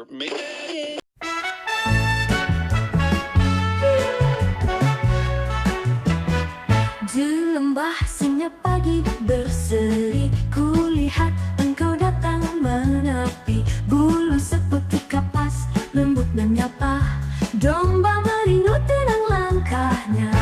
or maybe. Di lembah senyap pagi berseri, kulihat engkau datang menepi. Bulu seputih kapas, lembut menyapa. Domba merino tenang langkahnya.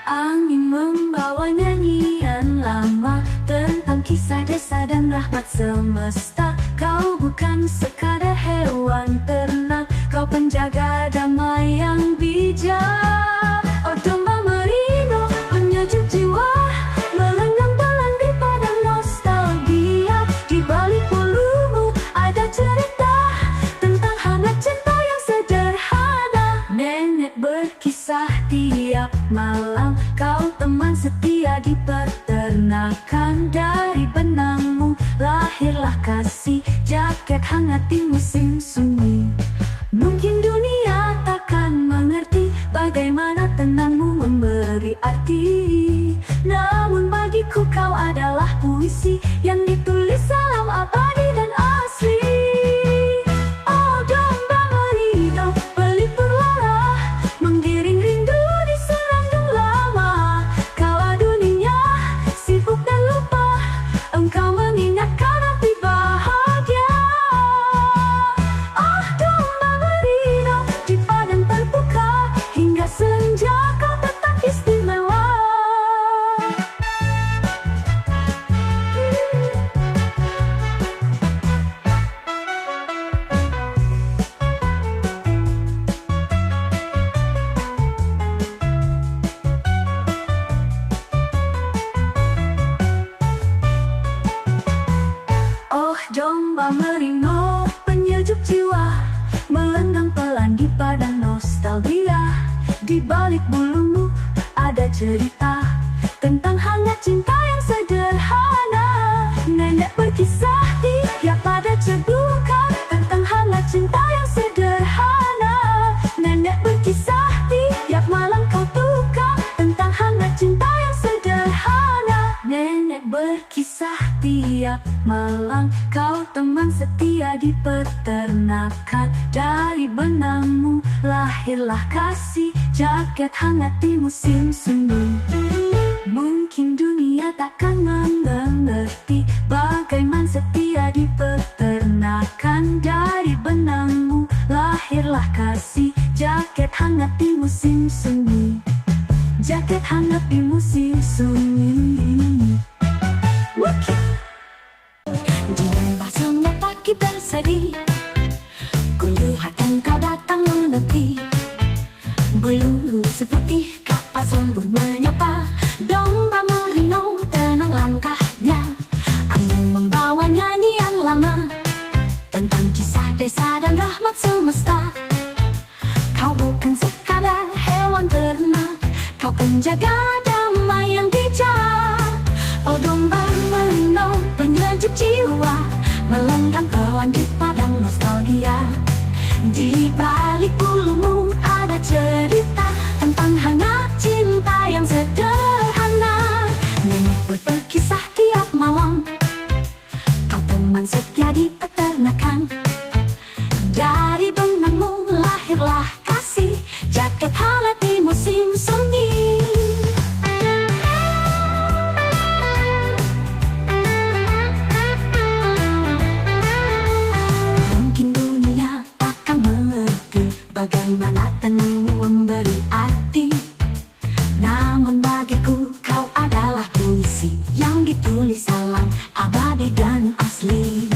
Angin membawa nyanyian lama tentang kisah desa dan rahmat semesta. Kau bukan sekadar hewan ternak, kau penjaga damai yang bijak. Oh domba merino, penyejuk jiwa, melenggang pelan di padang nostalgia. Di balik bulumu ada cerita tentang hangat cinta yang sederhana. Nenek berkisah tiap malam, kau teman setia di peternakan. Dari benangmu lahirlah kasih, jaket hangat di musim sunyi. Mungkin dunia takkan mengerti bagaimana tenangmu memberi arti, namun bagiku kau adalah puisi yang ditulis salam abadi dan asli. Oh domba merino, pelipur lara, menggiring rindu di serandung lama. Kala dunia sibuk dan lupa, engkau mengingatkan api bahagia. Oh domba merino, di padang terbuka hingga senja kau tetap istimewa. Oh domba merino, penyejuk jiwa, melenggang pelan di padang nostalgia. Di balik bulumu ada cerita tentang hangat cinta yang sederhana. Nenek berkisah tiap pada cedukan tentang hangat cinta yang sederhana. Nenek berkisah tiap malam kau tukar tentang hangat cinta yang sederhana. Nenek berkisah tiap malam, kau teman setia di peternakan. Dari benangmu lahirlah kasih, jaket hangat di musim sunyi. Mungkin dunia takkan mengerti bagaimana setia di peternakan. Dari benangmu lahirlah kasih, jaket hangat di musim sunyi. Jaket hangat di musim sunyi. Di lembah senyap pagi berseri, kulihat engkau datang menepi. Bulu seputih kapas lembut menyapa. Domba merino tenang langkahnya. Angin membawa nyanyian lama tentang kisah desa dan rahmat semesta. Kau bukan sekadar hewan ternak, kau penjaga damai yang bijak. Oh domba merino, penyejuk jiwa, melenggang pelan di padang nostalgia. Di balik bulumu ada cerita tentang hangat cinta yang sederhana. Nenek berkisah tiap malam, kau teman setia di peternakan. Dari benangmu lahirlah kasih, jaket hangat di musim sunyi. Mungkin dunia takkan mengerti bagaimana tenangmu memberi arti, namun bagiku kau adalah puisi yang ditulis salam abadi dan asli.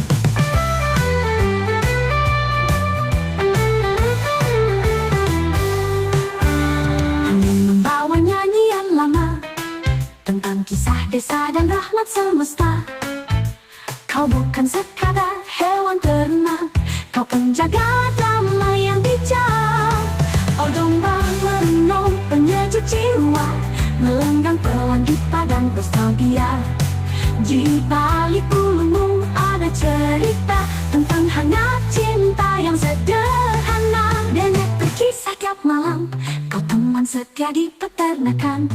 Angin membawa nyanyian lama tentang kisah desa dan rahmat semesta. Kau bukan sekadar hewan ternak, kau penjaga damai yang bijak. Oh domba merino, penyejuk jiwa, melenggang pelan di padang nostalgia. Di balik bulumu ada cerita tentang hangat cinta yang sederhana. Nenek berkisah tiap malam, kau teman setia di peternakan.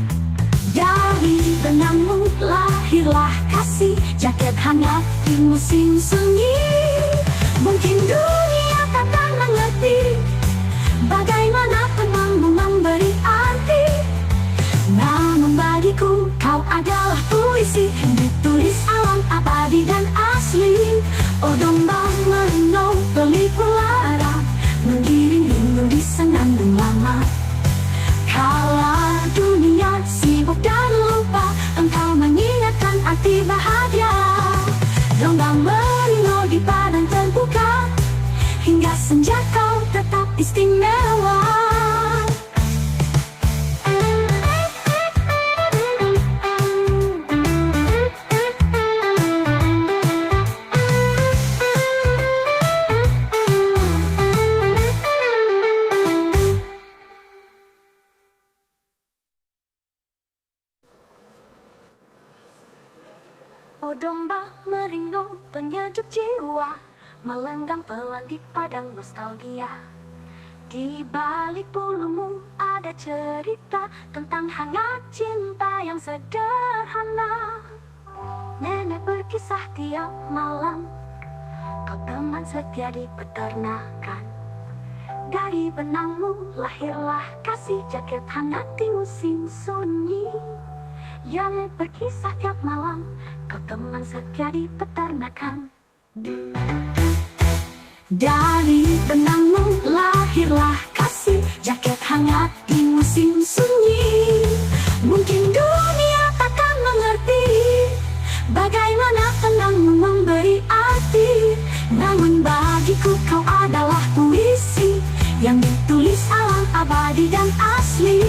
Dari benangmu lahirlah kasih, jaket hangat di musim sunyi. Mungkin dunia takkan mengerti bagaimana tenangmu memberi arti. Namun bagiku kau adalah puisi yang ditulis alam abadi dan asli. Oh domba merino pelipur lara, menggiring rindu di senandung lama. Kala dunia sibuk dan lupa, engkau mengingatkan arti bahagia. Domba merino di padang terbuka, hingga senja kau tetap istimewa. Oh domba merino penyejuk jiwa, melenggang pelan di padang nostalgia. Di balik bulumu ada cerita tentang hangat cinta yang sederhana. Nenek berkisah tiap malam, kau teman setia di peternakan. Dari benangmu lahirlah kasih, jaket hangat di musim sunyi. Yang berkisah tiap malam, kau teman setia di peternakan. Dari benangmu lahirlah kasih, jaket hangat di musim sunyi. Mungkin dunia takkan mengerti bagaimana tenangmu memberi arti. Namun bagiku kau adalah puisi yang ditulis alam abadi dan asli.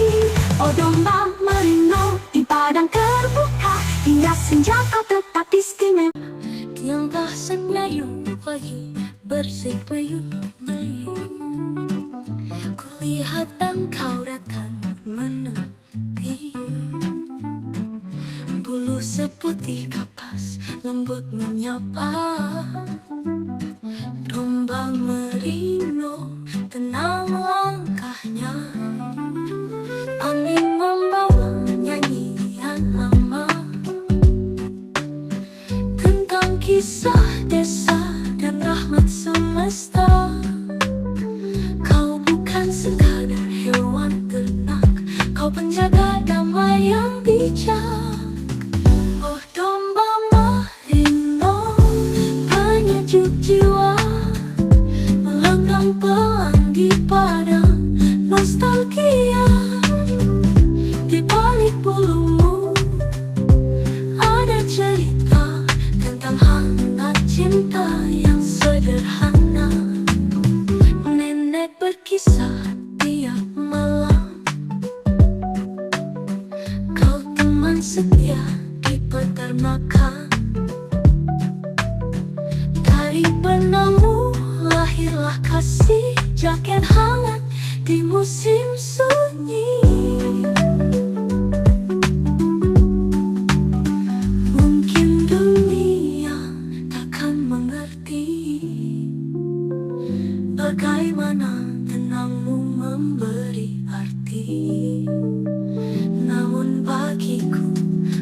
Oh domba merino di padang terbuka, hingga senja kau tetap istimewa. Tiangkah senyayung pagi bersih meyung-meyung, kulihat engkau datang menepi. Bulu seputih kapas lembut menyapa. Domba merino tenang langkahnya, angin membawa nyanyian lama tentang kisah desa dan rahmat semesta. Kau bukan sekadar hewan ternak, kau penjaga damai yang bijak. Oh domba merino penyejuk jiwa, melenggang pelan di padang nostalgia. Di balik bulumu ada cerita tentang hangat cinta yang sederhana. Nenek berkisah tiap malam, kau teman setia di peternakan. Dari benangmu lahirlah kasih, jaket hangat di musim sunyi. Mungkin dunia takkan mengerti bagaimana tenangmu memberi arti. Namun bagiku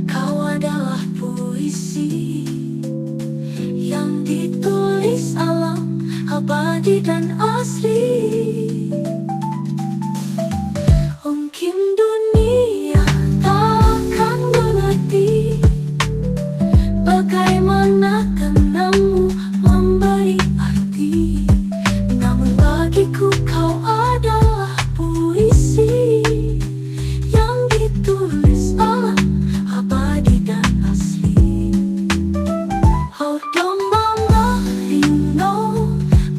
kau adalah puisi yang ditulis alam abadi dan asli. Mungkin dunia takkan mengerti bagaimana tenangmu memberi arti. Namun bagiku kau adalah puisi yang ditulis alam abadi dan asli. Oh domba merino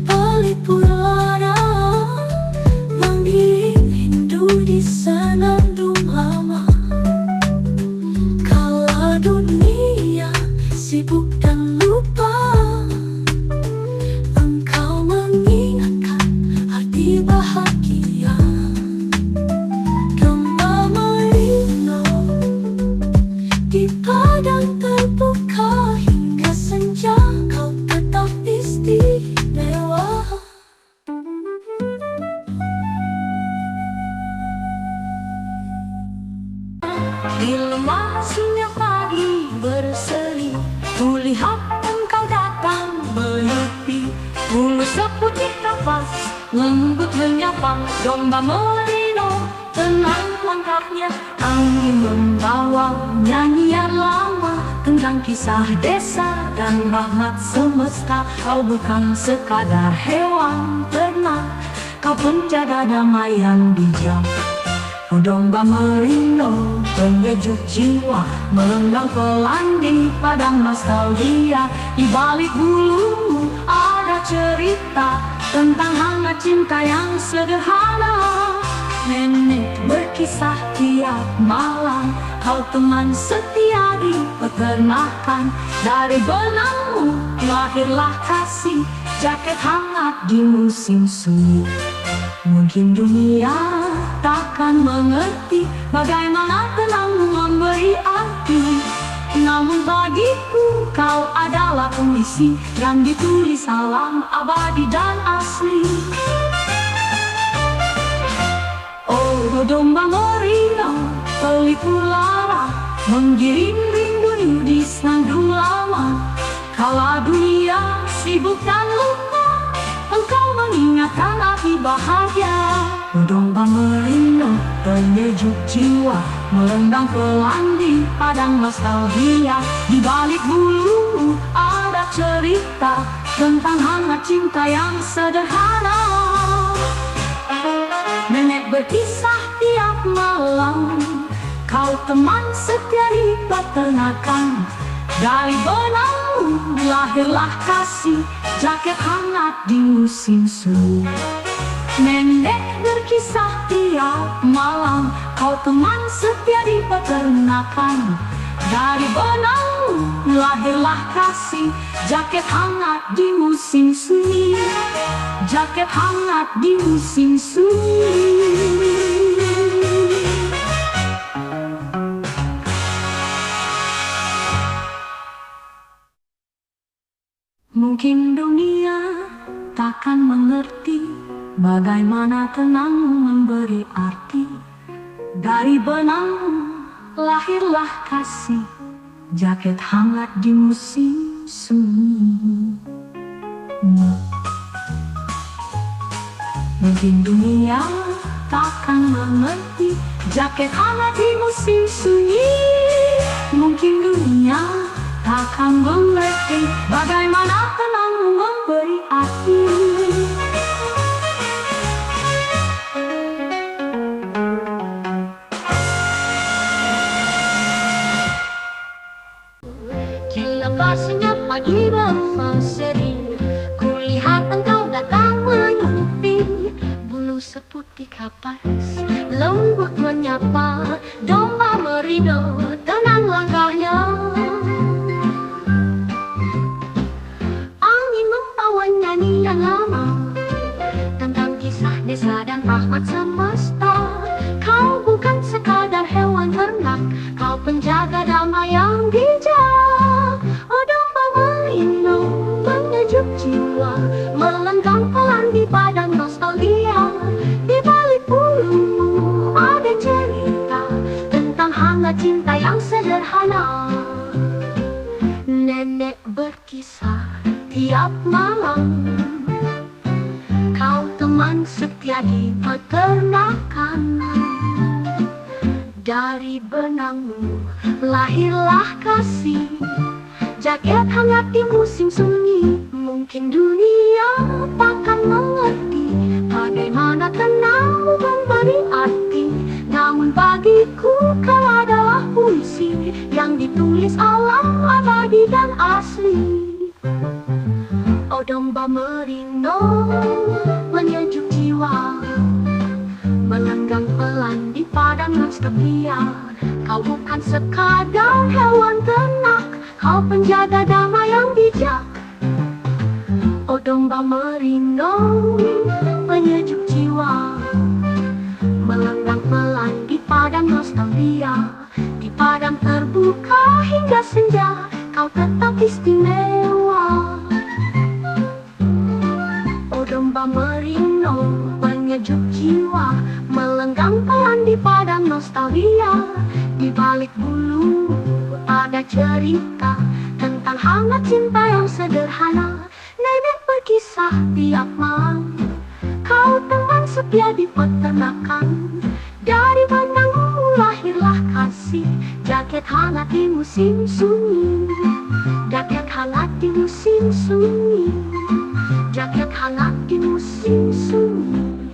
pelipur lara, menggiring rindu di senandung lama. Kala dunia sibuk dan lupa, engkau mengingatkan arti bahagia. Domba merino di padang terbuka, hingga senja kau tetap istimewa. Di lemah sunyi pagi berseri, kulihat engkau datang menepi. nafas, lembut menyapa domba merino. Tenang langkahnya, angin membawa nyanyian lama tentang kisah desa dan rahmat semesta. Kau bukan sekadar hewan ternak, kau penjaga damai yang bijak. Oh domba merino, penyejuk jiwa, melenggang pelan di padang nostalgia. Di balik bulumu ada cerita tentang hangat cinta yang sederhana. Nenek berkisah tiap malam, kau teman setia di peternakan. Dari benangmu lahirlah kasih, jaket hangat di musim sunyi. Mungkin dunia takkan mengerti bagaimana tenangmu memberi arti, namun bagiku kau adalah puisi yang ditulis alam abadi dan asli. Oh domba merino, pelipur lara, menggiring rindu di senandung lama. Kala dunia sibuk dan lupa, engkau mengingatkan api bahagia. Oh domba merino, penyejuk jiwa, melenggang pelan di padang nostalgia. Di balik bulumu ada cerita tentang hangat cinta yang sederhana. Nenek berkisah tiap malam, kau teman setia di peternakan. Dari benangmu lahirlah kasih, jaket hangat di musim sunyi. Nenek berkisah tiap malam, kau teman setia di peternakan. Dari benangmu lahirlah kasih, jaket hangat di musim sunyi. Jaket hangat di musim sunyi. Mungkin dunia takkan mengerti bagaimana tenangmu memberi arti. Dari benangmu lahirlah kasih, jaket hangat di musim sunyi. Mungkin dunia takkan mengerti jaket hangat di musim sunyi. Mungkin dunia takkan mengerti bagaimana tenangmu memberi arti. Gila senyap pagi berseri, kulihat engkau datang menyupi. Bulu seputih kapas lembut menyapa domba merino, tenang langkahnya. Angin membawa nyanyian lama tentang kisah desa dan rahmat semesta. Kau bukan sekadar hewan ternak, kau penjaga damai yang bijak. Oh domba merino, penyejuk jiwa, melenggang pelan di padang nostalgia. Di balik bulumu ada cerita tentang hangat cinta yang sederhana. Nenek berkisah tiap malam, kau teman setia di peternakan. Dari benangmu lahirlah kasih, jaket hangat di musim sunyi. Mungkin dunia takkan mengerti bagaimana tenangmu memberi arti, namun bagiku kau adalah puisi yang ditulis alam abadi dan asli. Oh domba merino, penyejuk jiwa, melenggang pelan di padang nostalgia. Kau bukan sekadar hewan ternak, kau penjaga damai yang bijak. Oh domba merino, penyejuk jiwa, melenggang pelan di padang nostalgia. Di padang terbuka hingga senja, kau tetap istimewa. Oh domba merino, penyejuk jiwa, melenggang pelan di padang nostalgia. Di balik bulu ada cerita tentang hangat cinta yang sederhana. Nenek berkisah tiap malam, kau teman setia di peternakan. Dari benangmu lahirlah kasih, jaket hangat di musim sunyi, jaket hangat di musim sunyi, jaket hangat di musim sunyi.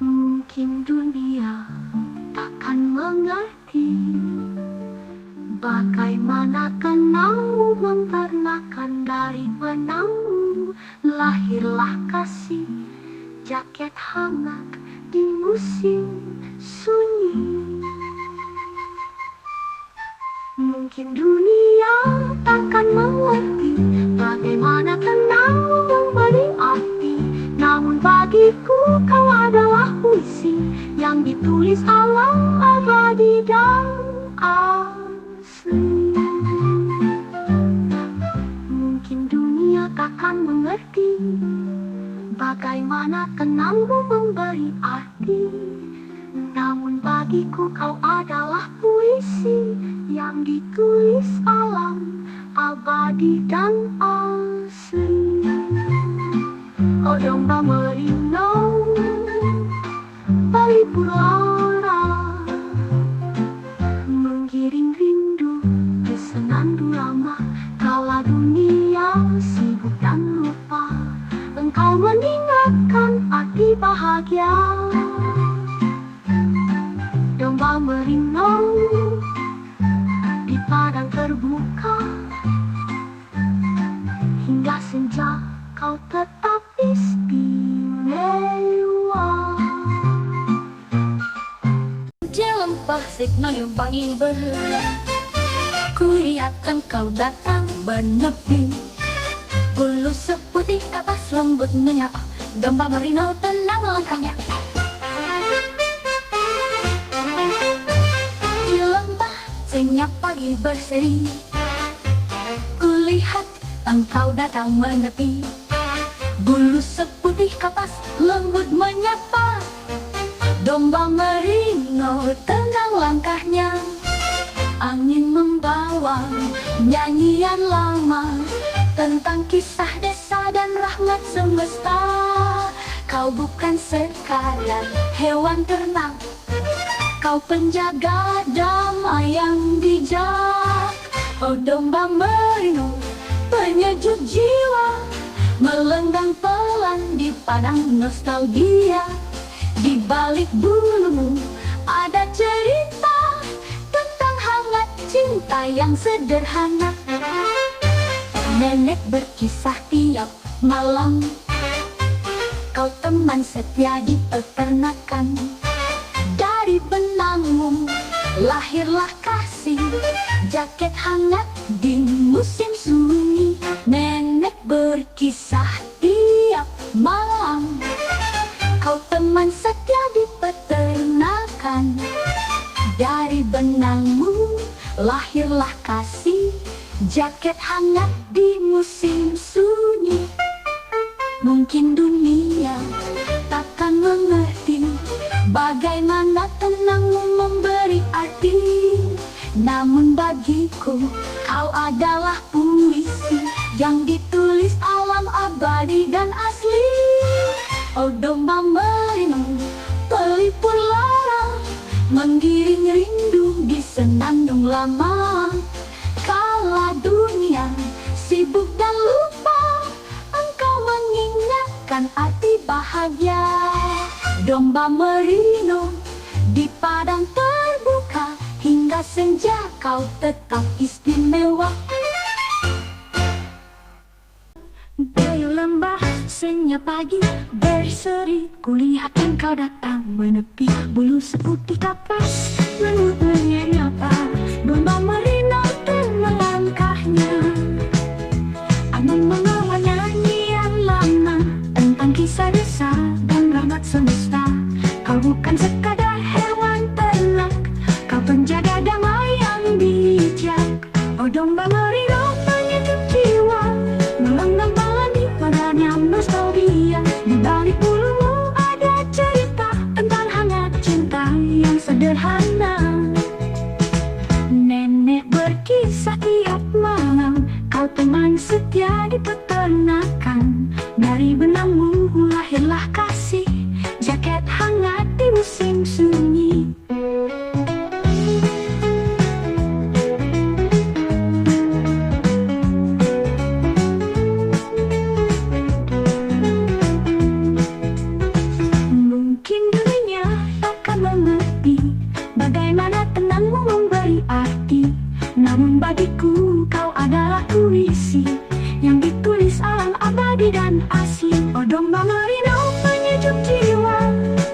Mungkin dunia takkan mengerti bagaimana kenau mempernakan. Dari benangmu lahirlah kasih, jaket hangat di musim sunyi. Mungkin dunia takkan mengerti bagaimana kenau memberi arti, namun bagiku kau adalah puisi yang ditulis alam abadi dan asli. Mungkin dunia takkan mengerti bagaimana kenangmu memberi arti, namun bagiku kau adalah puisi yang ditulis alam abadi dan asli. Oh domba merino, pelipur lara, menggiring rindu di senandung lama. Kala dunia sibuk dan lupa, engkau mengingatkan arti bahagia. Domba merino di padang terbuka, hingga senja kau tetap istimewa. Jelempah signal yang paling ku lihat engkau datang menepi, bulu seputih kapas lembut menyapa, domba merino tenang langkahnya. Di lembah senyap pagi berseri, kulihat engkau datang menepi, bulu seputih kapas lembut menyapa, domba merino tenang langkahnya. Angin membawa nyanyian lama tentang kisah desa dan rahmat semesta. Kau bukan sekadar hewan ternak, kau penjaga damai yang bijak. Oh domba merino penyejuk jiwa, melenggang pelan di padang nostalgia. Di balik bulumu ada cerita tentang hangat cinta yang sederhana. Nenek berkisah tiap malam, kau teman setia di peternakan. Dari benangmu lahirlah kasih, jaket hangat di musim sunyi. Nenek berkisah tiap malam, kau teman setia di peternakan. Dari benangmu lahirlah kasih, jaket hangat di musim sunyi. Mungkin dunia takkan mengerti bagaimana tenangmu memberi arti, namun bagiku kau adalah puisi yang ditulis alam abadi dan asli. Oh domba merino pelipur lara, menggiring rindu di senandung lama. Kala dunia sibuk dan lupa, engkau mengingatkan arti bahagia. Domba merino di padang terbuka, hingga senja kau tetap istimewa. Di lembah senyap pagi berseri, kulihat engkau datang menepi, bulu seputih kapas lembut menyapa, domba merino tenang langkahnya. Angin membawa nyanyian lama tentang kisah desa dan rahmat semesta. Kau bukan sekadar hewan ternak, kau penjaga damai yang bijak. Oh domba merino penyejuk jiwa, melenggang pelan di padanya nostalgia. Di balik bulumu ada cerita tentang hangat cinta yang sederhana. Nenek berkisah tiap malam, kau teman setia di peternakan. arti. Namun bagiku kau adalah puisi yang ditulis alam abadi dan asli. Oh domba merino penyejuk jiwa,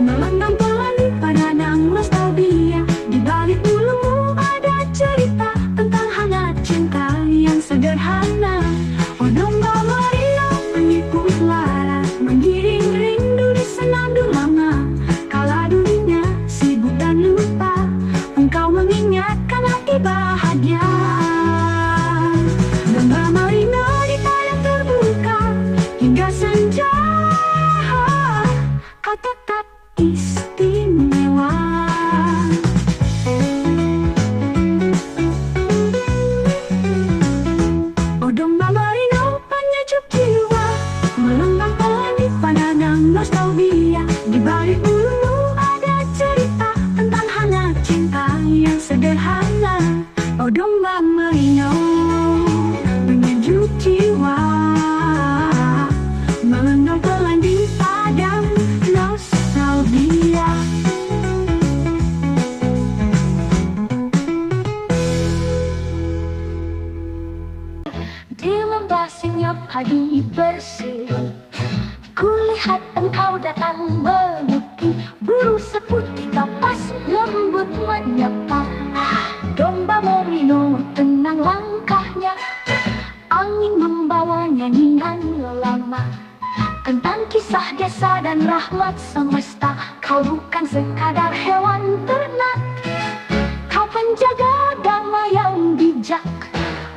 melenggang pelangi pada nang nostalgia. Di balik bulumu ada cerita tentang hangat cinta yang sederhana. Oh domba merino penipu lara, menggiring rindu di senandung lama. Kala dunia sibuk dan lupa, engkau mengingatkan hati bahagia. Domba merino di padang terbuka hingga senja, kau tetap istimewa. Oh domba merino penyejuk jiwa, melenggang pelangi pada nang nostalgia. Di balik bulumu ada cerita tentang hangat cinta yang sederhana. Oh domba merino penyejuk jiwa, melenggang pelangi pada nostalgia. Di lembah senyap pagi bersih, kulihat engkau datang menguki. Buru seputih kapas lembut menyapa. Domba merino tenang langkahnya, angin membawa nyanyian lama tentang kisah desa dan rahmat semesta. Kau bukan sekadar hewan ternak, kau penjaga damai yang bijak.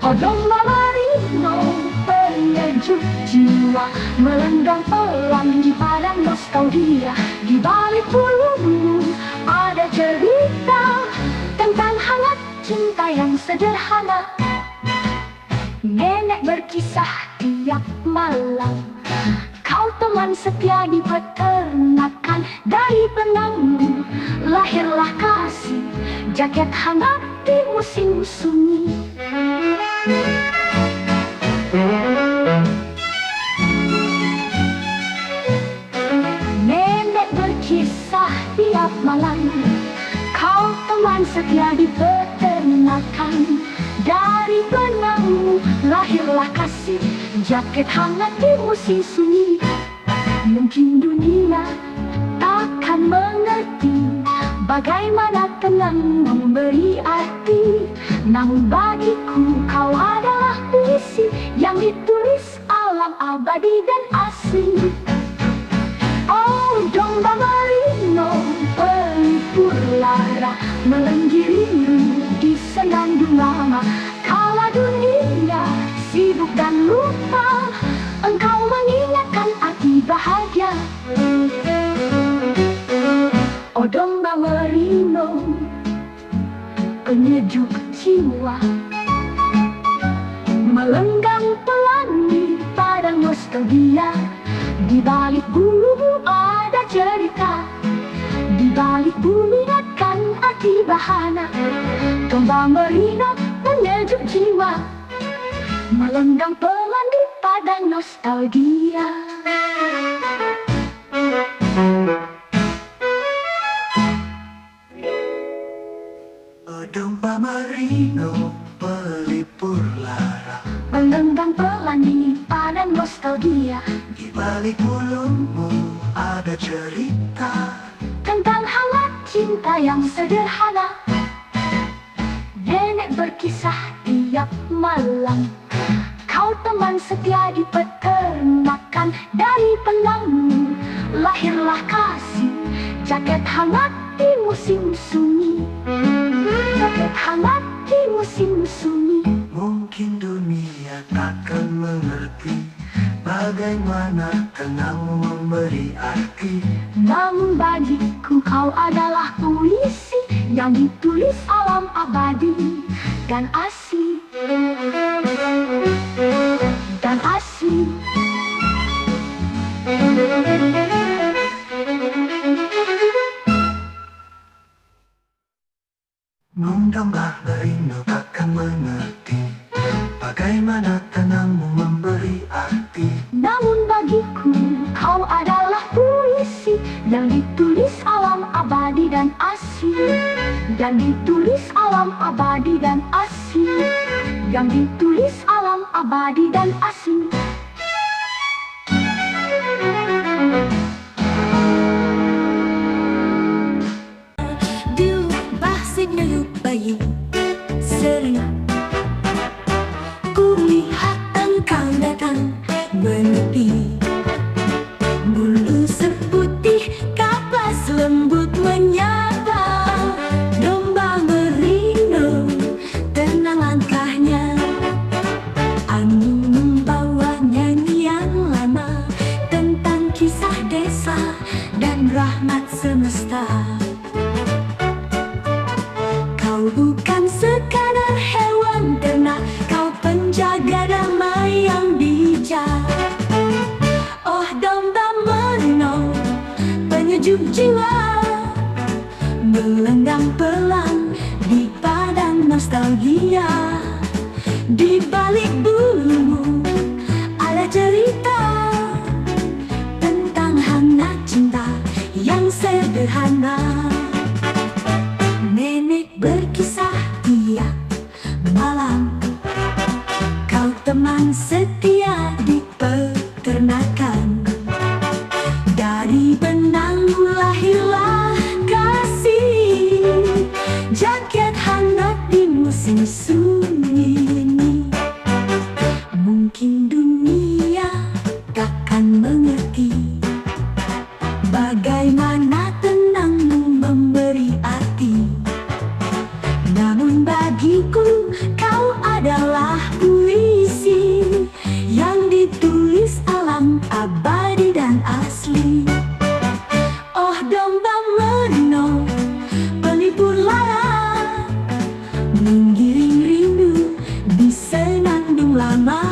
Oh domba merino penyejuk jiwa, melenggang pelan di padang nostalgia. Di balik bulumu ada cerita tentang hangat cinta yang sederhana. Nenek berkisah tiap malam, kau teman setia di peternakan. Dari benangmu lahirlah kasih, jaket hangat di musim sunyi. Nenek berkisah tiap malam, kau teman setia di peternakan. Dari benangmu lahirlah kasih, jaket hangat di musim sunyi. Mungkin dunia takkan mengerti bagaimana tenang memberi arti, namun bagiku kau adalah puisi yang ditulis alam abadi dan asli. Oh domba merino pelipur lara, melenggiring di senandung lama. Kala dunia sibuk dan lupa, engkau mengingatkan arti bahagia. Oh domba merino penyejuk jiwa, melenggang pelangi pada nostalgia. Di balik bulumu ada cerita, di balik bumi akan arti bahana. Domba merino penyejuk jiwa, melenggang pelangi pada nostalgia. Domba merino pelipur lara, melenggang pelangi pada nostalgia. di balik bulumu ada cerita Tentang hangat cinta yang sederhana. Nenek berkisah tiap malam, kau teman setia di peternakan. Dari benangmu lahirlah kasih, jaket hangat di musim sunyi. Jaket hangat di musim sunyi. Mungkin dunia takkan mengerti bagaimana tenangmu memberi arti, Namun bagiku kau adalah puisi yang ditulis alam abadi dan asli. Dan asli. Domba merino takkan mengerti bagaimana tenangmu memberi arti. Namun bagiku kau adalah puisi yang ditulis alam abadi dan asli. Dan ditulis alam abadi yang ditulis alam abadi dan asli. Bayi sering kulihat engkau datang menepi, bulu seputih kapas lembut menyapa, domba merino tenang langkahnya, angin membawa nyanyian lama tentang kisah desa dan rahmat semesta. Kau bukan sekadar hewan ternak, kau penjaga damai yang bijak. Oh domba merino, penyejuk jiwa, melenggang pelan di padang nostalgia. Di balik bulumu ada cerita tentang hangat cinta yang sederhana. Nenek berkisah tiap malam, kau teman setia di peternakan. Dari benang lahirlah kasih, jaket hangat di musim sunyi ini. Mungkin dunia takkan mengerti bagaimana tenangmu memberi arti. Namun bagiku kau adalah puisi yang ditulis alam abadi dan asli. Oh domba merino, pelipur lara, menggiring rindu di senandung lama.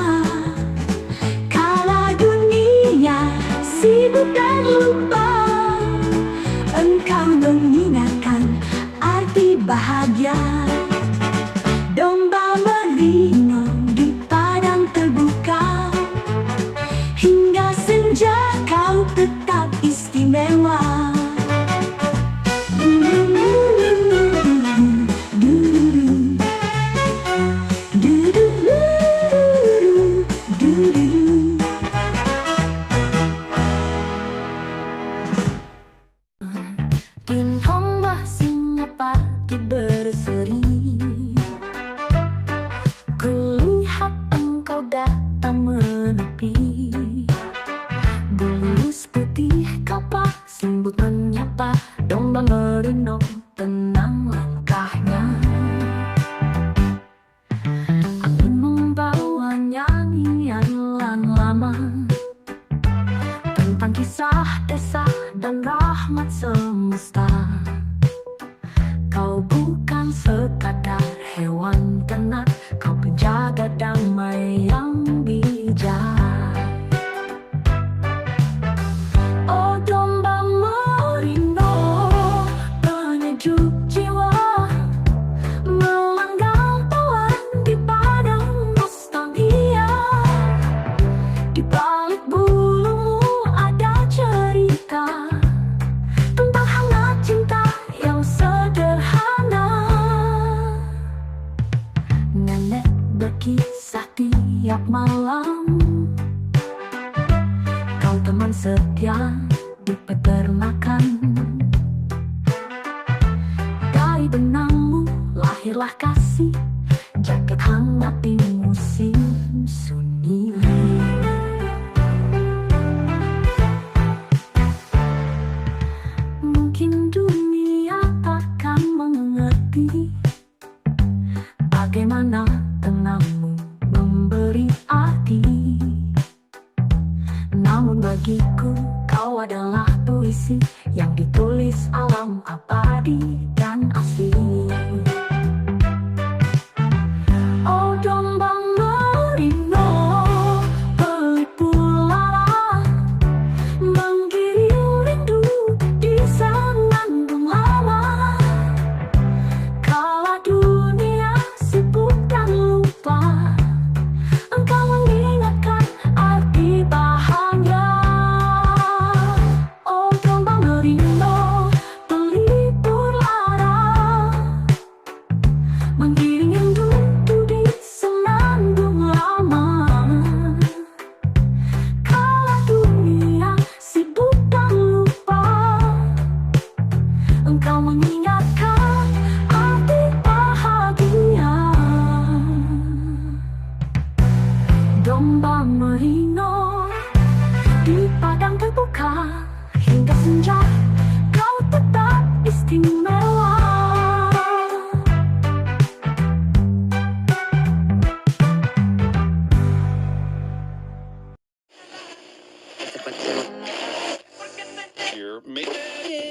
Kala dunia sibuk dan lupa, engkau mengingatkan arti bahagia. Domba merino di padang terbuka, hingga senja kau tetap istimewa. Bintang masih pagi berseri, kulihat engkau datang menepi, bulu putih kapas lembut menyapa, domba merino tenang langkahnya. Angin membawa nyanyian lama tentang kisah desa dan rahmat semesta. Kau bukan sekadar hewan ternak, kau penjaga damai yang bijak. Oh domba merino, penyejuk jiwa, melanggang pelan di padang nostalgia. Di balik bulumu ada cerita tentang hangat cinta yang sederhana. Nenek berkisah tiap malam, kau teman setia di peternakan. Dari benangmu lahirlah kasih, jaket hangat di musim sunyi. Mungkin dunia takkan mengerti bagaimana tenangmu memberi arti. Namun bagiku kau adalah puisi yang ditulis alam abadi dan asli. Oh domba merino, pelipur lara, menggiring rindu di senandung lama. Kala dunia sibuk dan lupa, engkau mengingatkan arti bahagia. Oh domba merino, pelipur lara, domba merino di padang terbuka hingga senja, kau tetap istimewa. You're making